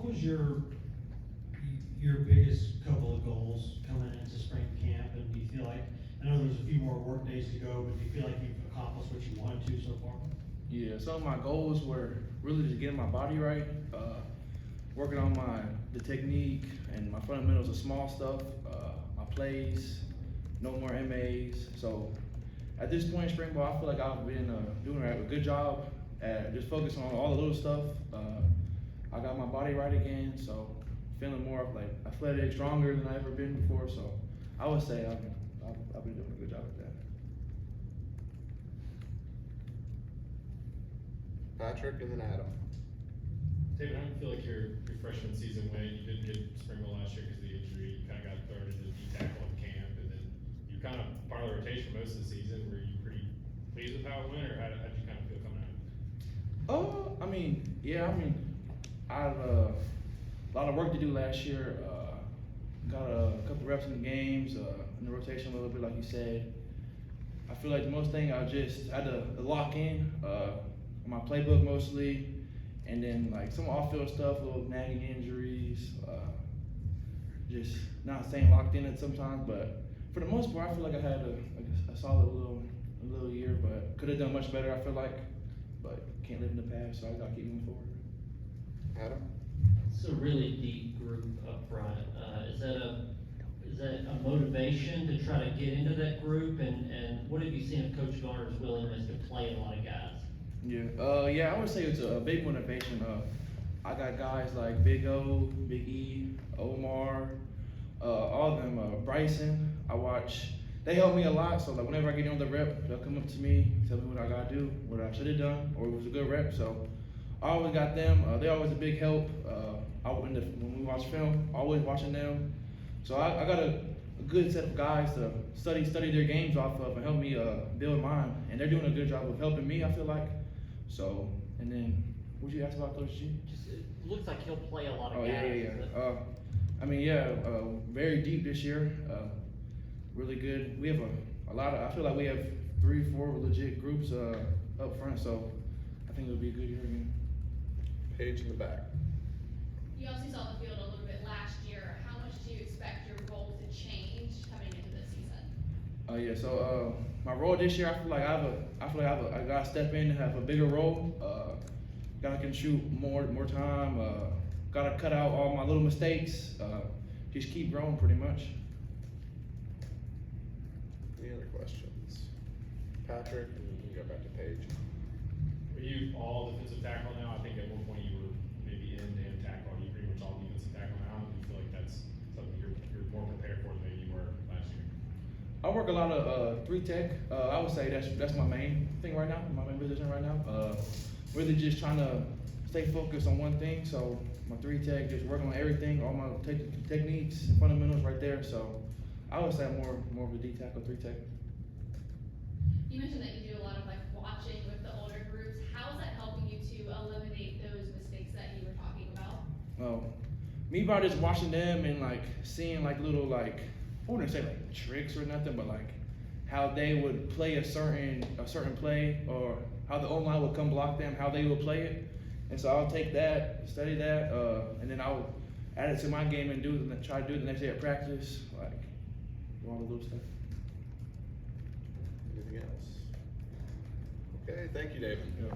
what was your biggest couple of goals coming into spring camp? And do you feel like, I know there's a few more work days to go, but do you feel like you've accomplished what you wanted to so far? Yeah, some of my goals were really just getting my body right, working on the technique and my fundamentals of small stuff, my plays, no more MAs. So at this point in spring ball, I feel like I've been doing a good job at just focusing on all the little stuff. I got my body right again, so feeling more like athletic, stronger than I ever been before. So I would say I've been doing a good job at that. Patrick and then Adam. David, how do you feel like your freshman season went? You didn't get spring ball last year because of the injury. You kind of got thrown into the D-tackle in camp, and then you kind of part of the rotation most of the season. Were you pretty pleased with how it went, or how did you kind of feel coming out? I have a lot of work to do last year. Got a couple reps in the games, in the rotation a little bit, like you said. I feel like the most thing I just had to lock in my playbook mostly, and then like some off-field stuff, little nagging injuries, just not staying locked in it sometimes. But for the most part, I feel like I had a solid little year, but could have done much better. I feel like, but can't live in the past, so I gotta keep moving forward. Adam. It's a really deep group up front. Is that a motivation to try to get into that group? And what have you seen of Coach Garner's willingness to play a lot of guys? Yeah, I would say it's a big motivation. I got guys like Big O, Big E, Omar, all of them, Bryson. They help me a lot, so like whenever I get on the rep, they'll come up to me, tell me what I gotta do, what I should have done, or it was a good rep. So I always got them. They're always a big help. When we watch film, always watching them. So I got a good set of guys to study their games off of and help me build mine. And they're doing a good job of helping me, I feel like. So, and then, what you ask about Coach G? Just, it looks like he'll play a lot of Oh, guys. yeah. Very deep this year. Really good. We have I feel like we have 3-4 legit groups up front, so I think it'll be a good year again. Paige in the back. You obviously saw the field a little bit last year. How much do you expect your role to change coming into this season? So my role this year, I feel like I gotta step in and have a bigger role. Gotta can shoot more time. Gotta cut out all my little mistakes. Just keep growing, pretty much. Any other questions? Patrick, and then we go back to Paige. Are you all defensive tackle now? I think at one point you were maybe end tackle. Are you pretty much all defensive tackle now? Do you feel like that's something you're more prepared for than maybe you were last year? I work a lot of 3-tech. I would say that's my main thing right now, my main position right now. Really just trying to stay focused on one thing. So my 3-tech, just working on everything, all my techniques and fundamentals right there. So I would say I'm more of a D-tackle, 3-tech. You mentioned that you do a lot of like watching with the older groups. How is that helping you to eliminate those mistakes that you were talking about? Me by just watching them and like seeing like little like, I wouldn't say like tricks or nothing, but like how they would play a certain play, or how the O-line would come block them, how they would play it. And so I'll take that, study that, and then I'll add it to my game and try to do it the next day at practice, like all the little stuff. Anything else? Okay, thank you, David. Yeah.